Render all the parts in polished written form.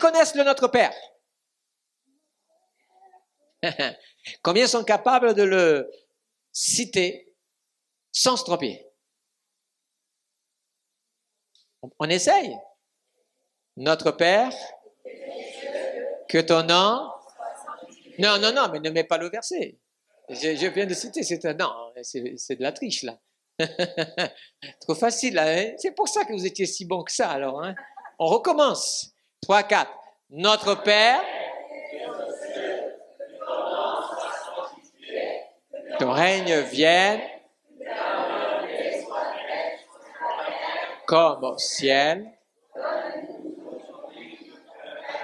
connaissent le Notre Père? Combien sont capables de le citer sans se tromper? On essaye. Notre Père, que ton nom... Non, mais ne mets pas le verset. Je viens de citer, non, c'est de la triche, là. Trop facile, là, hein? C'est pour ça que vous étiez si bon que ça, alors. Hein? On recommence. 3, 4. Notre Père, ton règne vienne comme au ciel.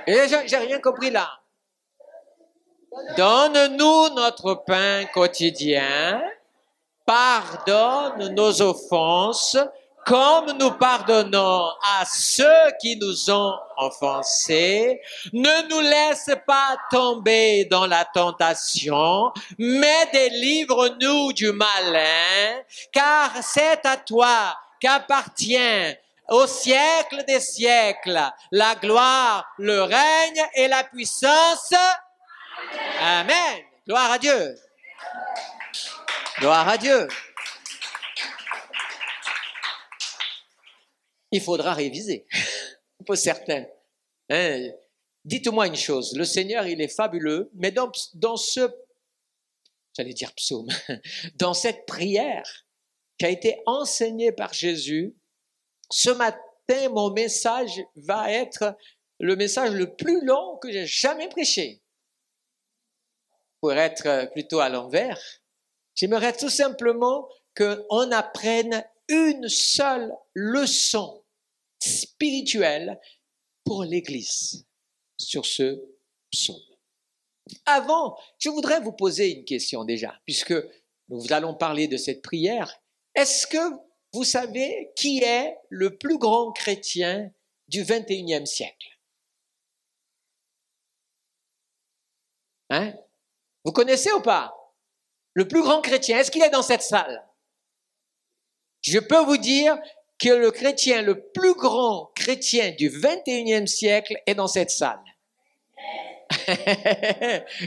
Et j'ai rien compris là. Donne-nous notre pain quotidien. Pardonne nos offenses, comme nous pardonnons à ceux qui nous ont offensés. Ne nous laisse pas tomber dans la tentation, mais délivre-nous du malin, car c'est à toi qu'appartient au siècle des siècles la gloire, le règne et la puissance. Amen. Gloire à Dieu. Gloire à Dieu. Il faudra réviser, pour certains. Hein? Dites-moi une chose, le Seigneur, il est fabuleux, mais dans ce, j'allais dire psaume, dans cette prière qui a été enseignée par Jésus, ce matin, mon message va être le message le plus long que j'ai jamais prêché. Pour être plutôt à l'envers, j'aimerais tout simplement qu'on apprenne une seule leçon spirituelle pour l'Église sur ce psaume. Avant, je voudrais vous poser une question déjà, puisque nous allons parler de cette prière. Est-ce que vous savez qui est le plus grand chrétien du 21e siècle? Hein? Vous connaissez ou pas? Le plus grand chrétien, est-ce qu'il est dans cette salle? Je peux vous dire que le chrétien, le plus grand chrétien du 21e siècle est dans cette salle.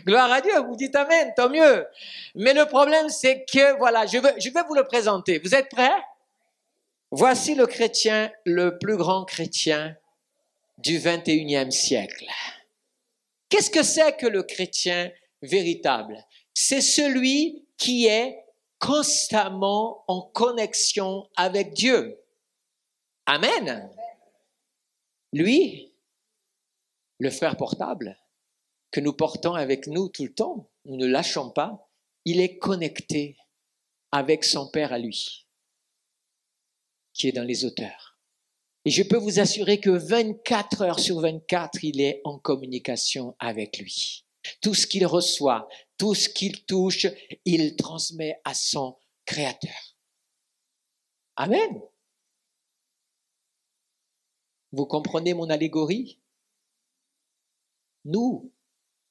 Gloire à Dieu, vous dites amen, tant mieux. Mais le problème, c'est que, voilà, je vais vous le présenter. Vous êtes prêts? Voici le chrétien, le plus grand chrétien du 21e siècle. Qu'est-ce que c'est que le chrétien véritable? C'est celui qui est constamment en connexion avec Dieu. Amen. Lui, le frère portable que nous portons avec nous tout le temps, nous ne lâchons pas, il est connecté avec son Père à lui, qui est dans les hauteurs. Et je peux vous assurer que 24 heures sur 24, il est en communication avec lui. Tout ce qu'il reçoit, tout ce qu'il touche, il transmet à son Créateur. Amen. Vous comprenez mon allégorie? Nous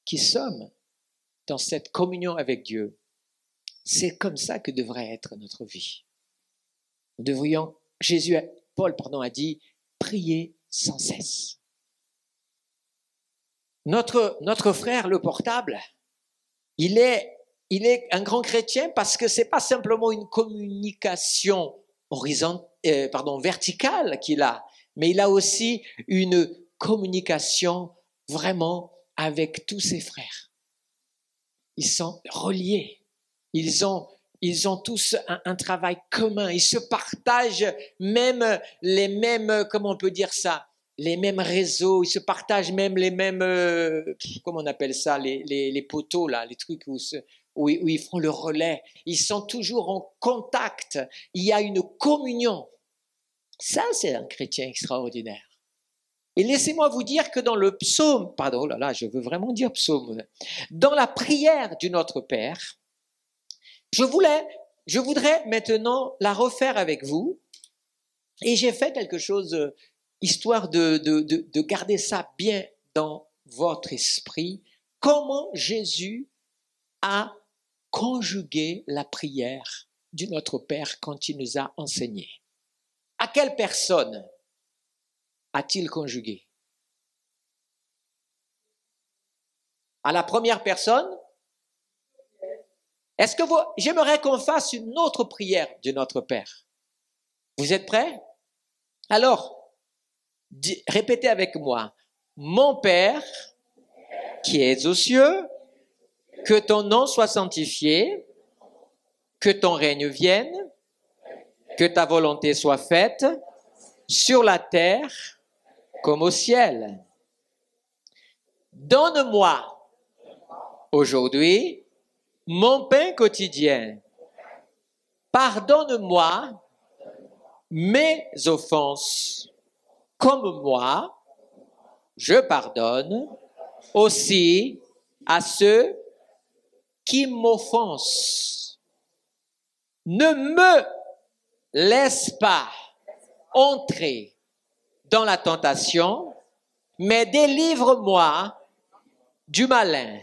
qui sommes dans cette communion avec Dieu, c'est comme ça que devrait être notre vie. Nous devrions, Paul a dit, prier sans cesse. Notre frère, le portable, il est un grand chrétien parce que c'est pas simplement une communication verticale qu'il a, mais il a aussi une communication vraiment avec tous ses frères. Ils sont reliés. Ils ont tous un travail commun. Ils se partagent même les mêmes, comment on peut dire ça, les mêmes réseaux. Ils se partagent même les mêmes, comment on appelle ça, les poteaux là, les trucs où ils font le relais. Ils sont toujours en contact. Il y a une communion. Ça, c'est un chrétien extraordinaire. Et laissez-moi vous dire que dans le psaume, je veux vraiment dire psaume, dans la prière du Notre Père, je voudrais maintenant la refaire avec vous, et j'ai fait quelque chose, histoire de garder ça bien dans votre esprit, comment Jésus a conjugué la prière du Notre Père quand il nous a enseigné. À quelle personne a-t-il conjugué? À la première personne, j'aimerais qu'on fasse une autre prière de notre Père. Vous êtes prêts? Alors, répétez avec moi. Mon Père, qui es aux cieux, que ton nom soit sanctifié, que ton règne vienne, que ta volonté soit faite sur la terre comme au ciel. Donne-moi aujourd'hui mon pain quotidien. Pardonne-moi mes offenses, comme moi, je pardonne aussi à ceux qui m'offensent. Ne me laisse pas entrer dans la tentation, mais délivre-moi du malin,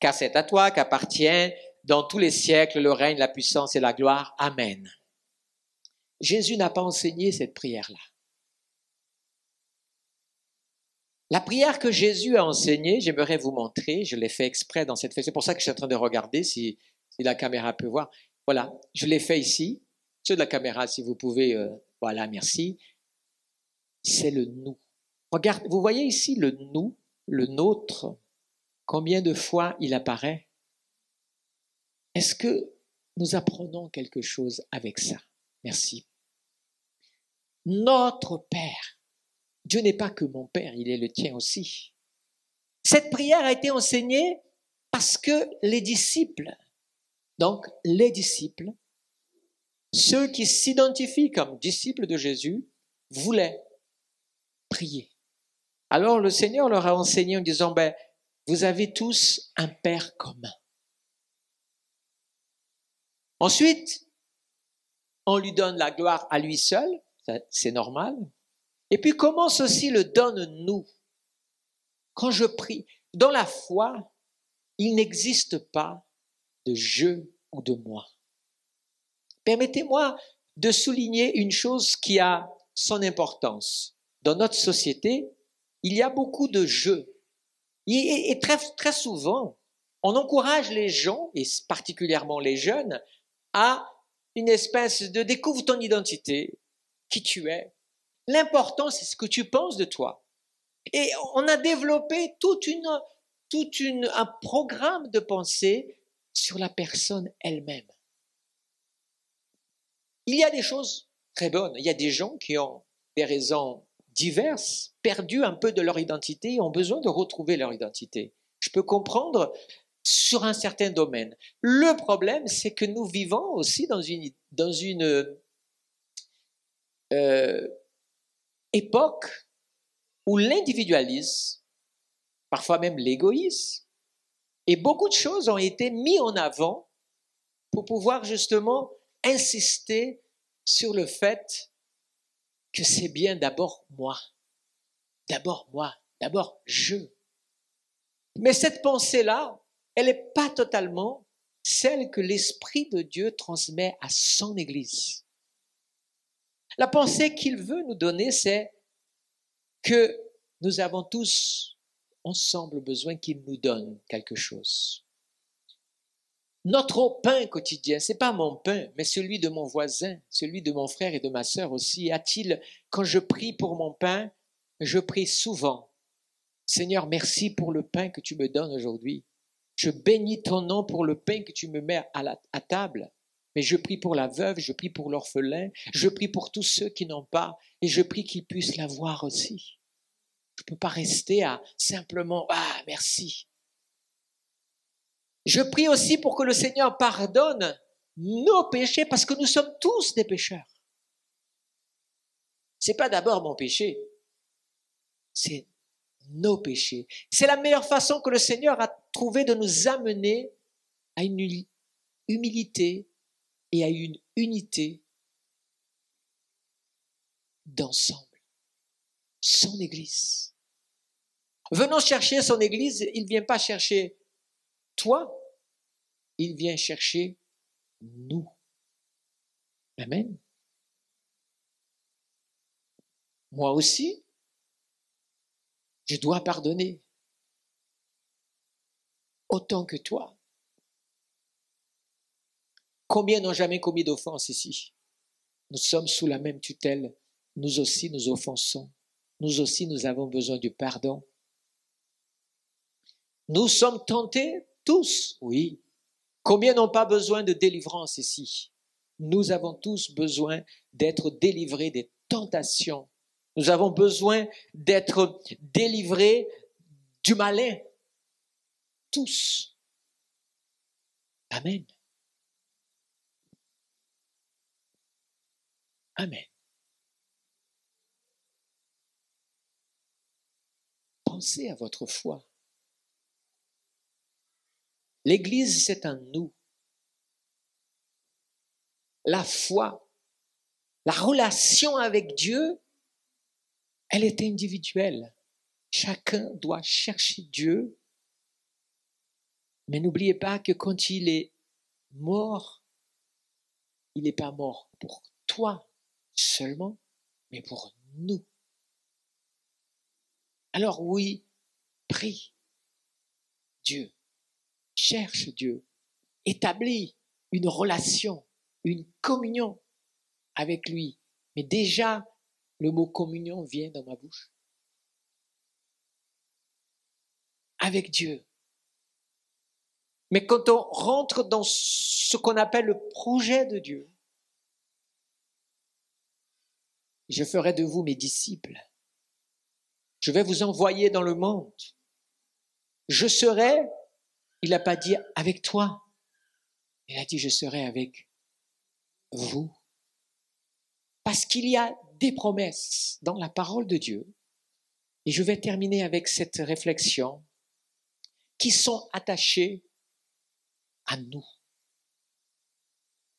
car c'est à toi qu'appartient dans tous les siècles le règne, la puissance et la gloire. Amen. Jésus n'a pas enseigné cette prière-là. La prière que Jésus a enseignée, j'aimerais vous montrer, je l'ai fait exprès dans cette feuille, c'est pour ça que je suis en train de regarder si la caméra peut voir. Voilà, je l'ai fait ici. Ceux de la caméra, si vous pouvez, voilà, merci. C'est le nous. Regarde, vous voyez ici le nous, le nôtre, combien de fois il apparaît? Est-ce que nous apprenons quelque chose avec ça? Merci. Notre Père. Dieu n'est pas que mon Père, il est le tien aussi. Cette prière a été enseignée parce que les disciples, ceux qui s'identifient comme disciples de Jésus, voulaient prier. Alors le Seigneur leur a enseigné en disant, vous avez tous un Père commun. Ensuite, on lui donne la gloire à lui seul, c'est normal. Et puis commence aussi le donne-nous. Quand je prie, dans la foi, il n'existe pas de je ou de moi. Permettez-moi de souligner une chose qui a son importance. Dans notre société, il y a beaucoup de je. Et très, très souvent, on encourage les gens, et particulièrement les jeunes, à une espèce de découvre ton identité, qui tu es. L'important, c'est ce que tu penses de toi. Et on a développé un programme de pensée sur la personne elle-même. Il y a des choses très bonnes. Il y a des gens qui ont des raisons diverses, perdu un peu de leur identité et ont besoin de retrouver leur identité. Je peux comprendre sur un certain domaine. Le problème, c'est que nous vivons aussi dans une époque où l'individualisme, parfois même l'égoïsme, et beaucoup de choses ont été mises en avant pour pouvoir justement insister sur le fait que c'est bien d'abord moi, d'abord je. Mais cette pensée-là, elle n'est pas totalement celle que l'Esprit de Dieu transmet à son Église. La pensée qu'il veut nous donner, c'est que nous avons tous ensemble besoin qu'il nous donne quelque chose. Notre pain quotidien, c'est pas mon pain, mais celui de mon voisin, celui de mon frère et de ma sœur aussi. Quand je prie pour mon pain, je prie souvent. Seigneur, merci pour le pain que tu me donnes aujourd'hui. Je bénis ton nom pour le pain que tu me mets à table. Mais je prie pour la veuve, je prie pour l'orphelin, je prie pour tous ceux qui n'ont pas, et je prie qu'ils puissent l'avoir aussi. Je ne peux pas rester à simplement, merci. Je prie aussi pour que le Seigneur pardonne nos péchés, parce que nous sommes tous des pécheurs. C'est pas d'abord mon péché, c'est nos péchés. C'est la meilleure façon que le Seigneur a trouvé de nous amener à une humilité et à une unité d'ensemble. Son Église. Venons chercher son Église, il ne vient pas chercher toi, il vient chercher nous. Amen. Moi aussi, je dois pardonner. autant que toi. Combien n'ont jamais commis d'offense ici? Nous sommes sous la même tutelle. Nous aussi, nous offensons. Nous aussi, nous avons besoin du pardon. Nous sommes tentés tous, oui. Combien n'ont pas besoin de délivrance ici? Nous avons tous besoin d'être délivrés des tentations. Nous avons besoin d'être délivrés du malin. Tous. Amen. Amen. Pensez à votre foi. L'Église, c'est un nous. La foi, la relation avec Dieu, elle est individuelle. Chacun doit chercher Dieu. Mais n'oubliez pas que quand il est mort, il n'est pas mort pour toi seulement, mais pour nous. Alors oui, prie Dieu, cherche Dieu, établis une relation, une communion avec lui. Mais déjà, le mot communion vient dans ma bouche. Avec Dieu. Mais quand on rentre dans ce qu'on appelle le projet de Dieu, je ferai de vous mes disciples. Je vais vous envoyer dans le monde. Je serai, il n'a pas dit avec toi, il a dit je serai avec vous. Parce qu'il y a des promesses dans la parole de Dieu. Et je vais terminer avec cette réflexion qui sont attachées à nous.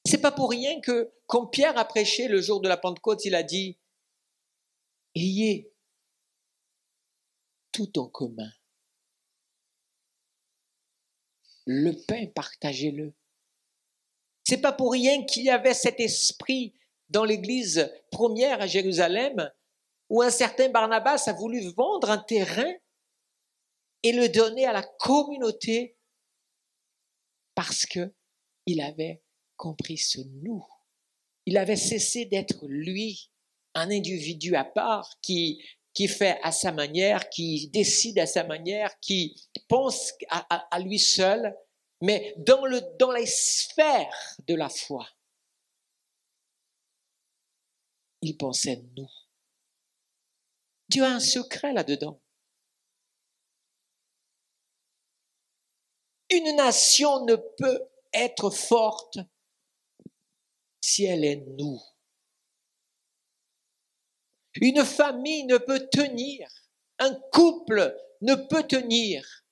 C'est pas pour rien que quand Pierre a prêché le jour de la Pentecôte, il a dit ayez tout en commun. Le pain, partagez-le. C'est pas pour rien qu'il y avait cet esprit dans l'église première à Jérusalem où un certain Barnabas a voulu vendre un terrain et le donner à la communauté parce que il avait compris ce nous. Il avait cessé d'être lui, un individu à part qui fait à sa manière, qui décide à sa manière, qui pense à lui seul, mais dans les sphères de la foi, il pensait nous. Dieu a un secret là-dedans. Une nation ne peut être forte si elle est nous. Une famille ne peut tenir, un couple ne peut tenir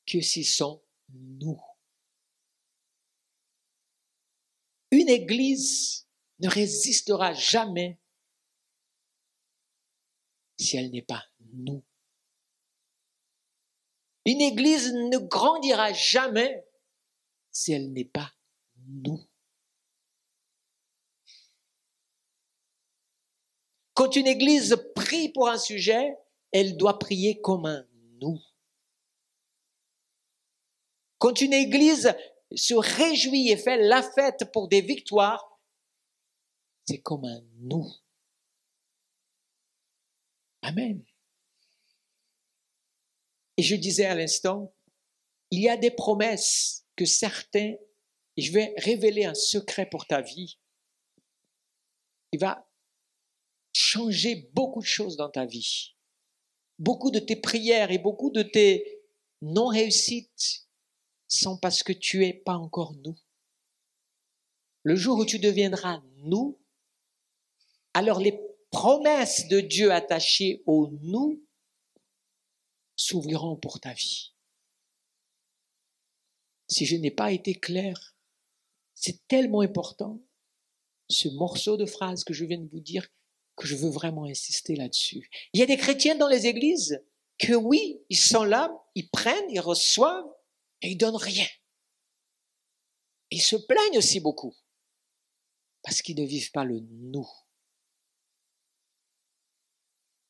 que s'ils sont nous. Une église ne résistera jamais si elle n'est pas nous. Une église ne grandira jamais si elle n'est pas nous. Quand une église prie pour un sujet, elle doit prier comme un nous. Quand une église se réjouit et fait la fête pour des victoires, c'est comme un nous. Amen. Et je disais à l'instant, il y a des promesses que certains, et je vais révéler un secret pour ta vie, qui va changer beaucoup de choses dans ta vie. Beaucoup de tes prières et beaucoup de tes non-réussites sont parce que tu n'es pas encore nous. Le jour où tu deviendras nous, alors les promesses de Dieu attachées au nous s'ouvriront pour ta vie. Si je n'ai pas été clair, c'est tellement important, ce morceau de phrase que je viens de vous dire, que je veux vraiment insister là-dessus. Il y a des chrétiens dans les églises que oui, ils sont là, ils prennent, ils reçoivent, et ils donnent rien. Ils se plaignent aussi beaucoup, parce qu'ils ne vivent pas le nous.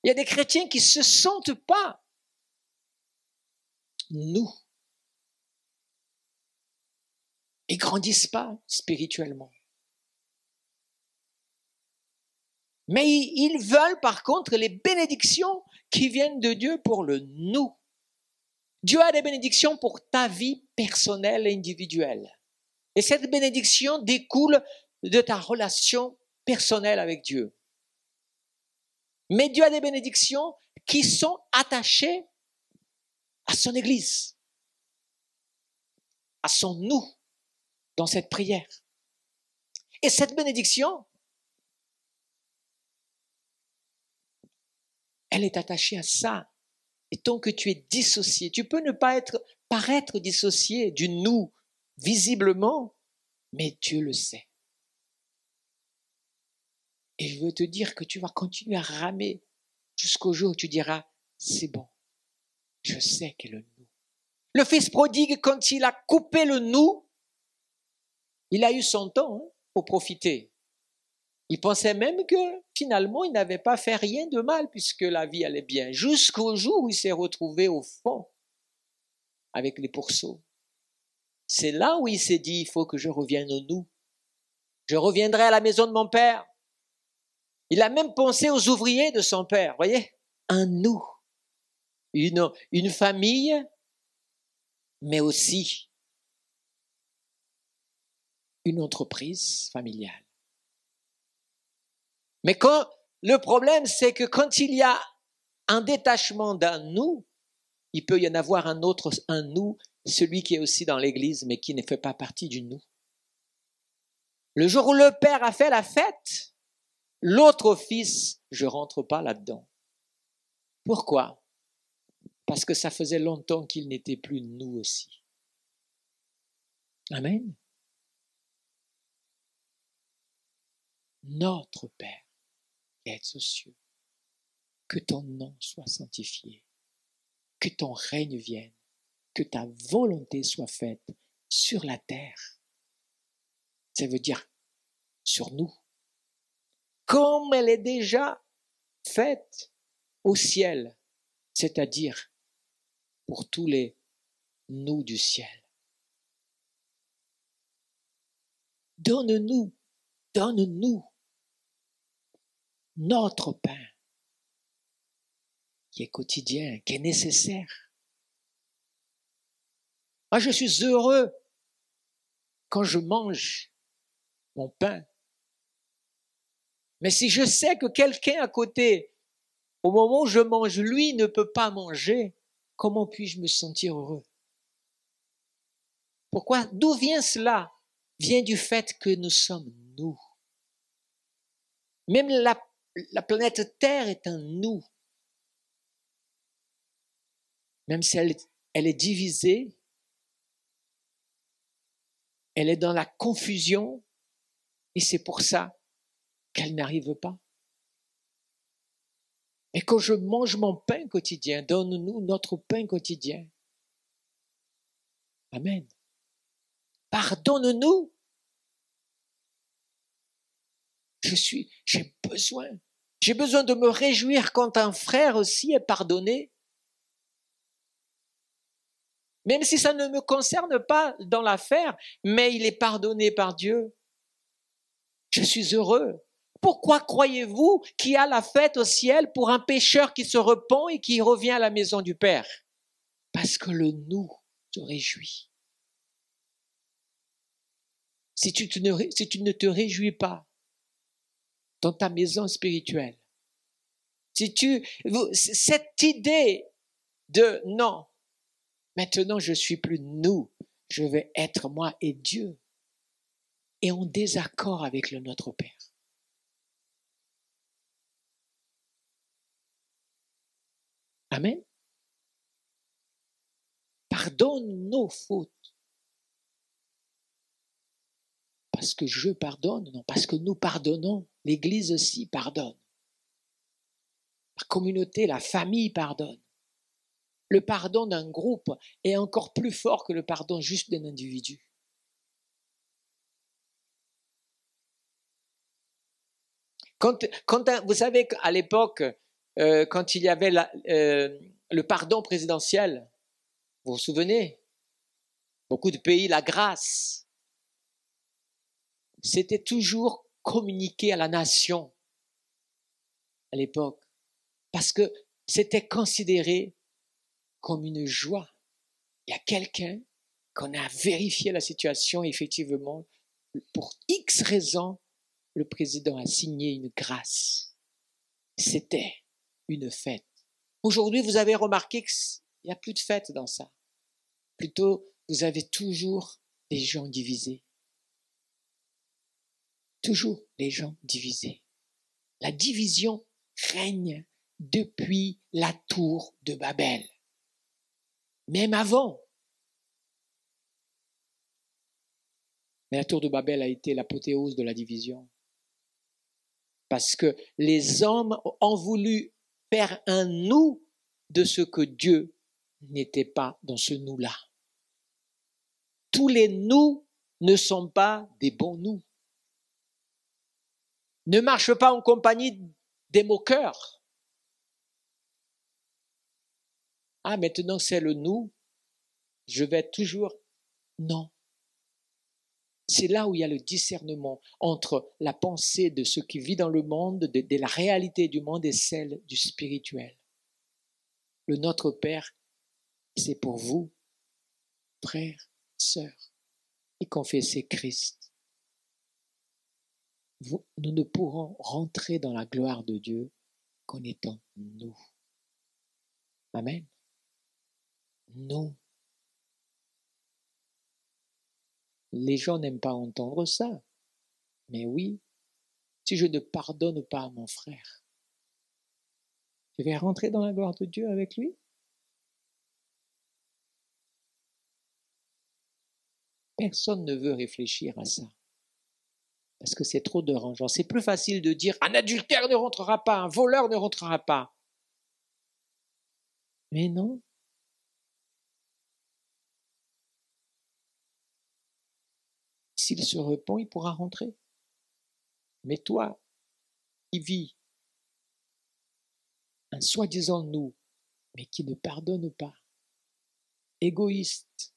Il y a des chrétiens qui ne se sentent pas nous. Ils grandissent pas spirituellement. Mais ils veulent par contre les bénédictions qui viennent de Dieu pour le nous. Dieu a des bénédictions pour ta vie personnelle et individuelle. Et cette bénédiction découle de ta relation personnelle avec Dieu. Mais Dieu a des bénédictions qui sont attachées à son Église, à son nous dans cette prière. Et cette bénédiction, elle est attachée à ça. Et tant que tu es dissocié, tu peux ne pas paraître dissocié du nous visiblement, mais Dieu le sait. Et je veux te dire que tu vas continuer à ramer jusqu'au jour où tu diras, c'est bon, je sais qu'est le nous. Le fils prodigue, quand il a coupé le nous, il a eu son temps pour profiter. Il pensait même que finalement, il n'avait pas fait rien de mal puisque la vie allait bien. Jusqu'au jour où il s'est retrouvé au fond avec les pourceaux. C'est là où il s'est dit, il faut que je revienne au nous. Je reviendrai à la maison de mon père. Il a même pensé aux ouvriers de son père, voyez, un nous, une famille, mais aussi une entreprise familiale. Mais le problème, c'est que quand il y a un détachement d'un nous, il peut y en avoir un autre, un nous, celui qui est aussi dans l'église, mais qui ne fait pas partie du nous. Le jour où le père a fait la fête, l'autre fils, je rentre pas là-dedans. Pourquoi? Parce que ça faisait longtemps qu'il n'était plus nous aussi. Amen. Notre Père qui es aux cieux, que ton nom soit sanctifié, que ton règne vienne, que ta volonté soit faite sur la terre. Ça veut dire sur nous, comme elle est déjà faite au ciel, c'est-à-dire pour tous les nous du ciel. Donne-nous notre pain qui est quotidien, qui est nécessaire. Moi, je suis heureux quand je mange mon pain. Mais si je sais que quelqu'un à côté, au moment où je mange, lui ne peut pas manger, comment puis-je me sentir heureux? Pourquoi? D'où vient cela? Vient du fait que nous sommes nous. Même la planète Terre est un nous. Même si elle est divisée, elle est dans la confusion, et c'est pour ça qu'elle n'arrive pas. Et quand je mange mon pain quotidien, donne-nous notre pain quotidien. Amen. Pardonne-nous. J'ai besoin de me réjouir quand un frère aussi est pardonné. Même si ça ne me concerne pas dans l'affaire, mais il est pardonné par Dieu. Je suis heureux. Pourquoi croyez-vous qu'il y a la fête au ciel pour un pécheur qui se repent et qui revient à la maison du Père? Parce que le nous se réjouit. Si tu ne te réjouis pas dans ta maison spirituelle, cette idée de non, maintenant je suis plus nous, je vais être moi et Dieu, et en désaccord avec le Notre Père. Amen. Pardonne nos fautes. Parce que je pardonne, non, parce que nous pardonnons. L'Église aussi pardonne. La communauté, la famille pardonne. Le pardon d'un groupe est encore plus fort que le pardon juste d'un individu. Vous savez qu'à l'époque, quand il y avait le pardon présidentiel, vous vous souvenez? Beaucoup de pays, la grâce. c'était toujours communiqué à la nation à l'époque, parce que c'était considéré comme une joie. Il y a quelqu'un qu'on a vérifié la situation, effectivement, pour X raisons, le président a signé une grâce. C'était une fête. Aujourd'hui, vous avez remarqué qu'il n'y a plus de fête dans ça. Plutôt, vous avez toujours des gens divisés. Toujours les gens divisés. La division règne depuis la tour de Babel. Même avant. Mais la tour de Babel a été l'apothéose de la division. Parce que les hommes ont voulu faire un nous de ce que Dieu n'était pas dans ce nous-là. Tous les nous ne sont pas des bons nous. Ne marche pas en compagnie des moqueurs. Ah, maintenant c'est le nous, je vais toujours... Non. C'est là où il y a le discernement entre la pensée de ce qui vit dans le monde, de la réalité du monde et celle du spirituel. Le Notre Père, c'est pour vous, frères, sœurs, et confessez Christ. Nous ne pourrons rentrer dans la gloire de Dieu qu'en étant nous. Amen. Nous. Les gens n'aiment pas entendre ça. Mais oui, si je ne pardonne pas à mon frère, je vais rentrer dans la gloire de Dieu avec lui? Personne ne veut réfléchir à ça. Parce que c'est trop dérangeant. C'est plus facile de dire un adultère ne rentrera pas, un voleur ne rentrera pas. Mais non. S'il se repent, il pourra rentrer. Mais toi, qui vis un soi-disant nous, mais qui ne pardonne pas, égoïste,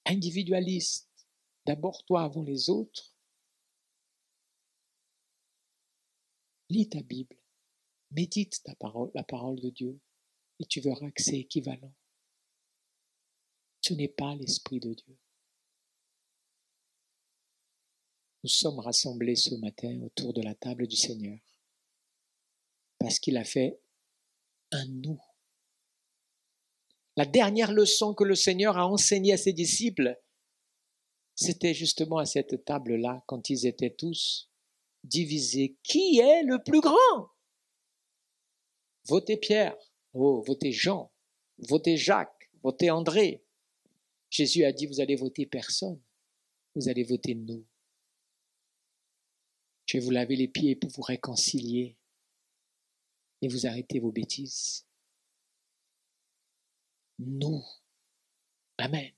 individualiste, d'abord toi avant les autres, lis ta Bible, médite la parole de Dieu, et tu verras que c'est équivalent. Ce n'est pas l'Esprit de Dieu. Nous sommes rassemblés ce matin autour de la table du Seigneur parce qu'il a fait un nous. La dernière leçon que le Seigneur a enseignée à ses disciples, c'était justement à cette table-là, quand ils étaient tous divisés. Qui est le plus grand? Votez Pierre, oh, votez Jean, votez Jacques, votez André. Jésus a dit, vous allez voter personne, vous allez voter nous. Je vais vous laver les pieds pour vous réconcilier et vous arrêtez vos bêtises. Nous. Amen.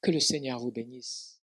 Que le Seigneur vous bénisse.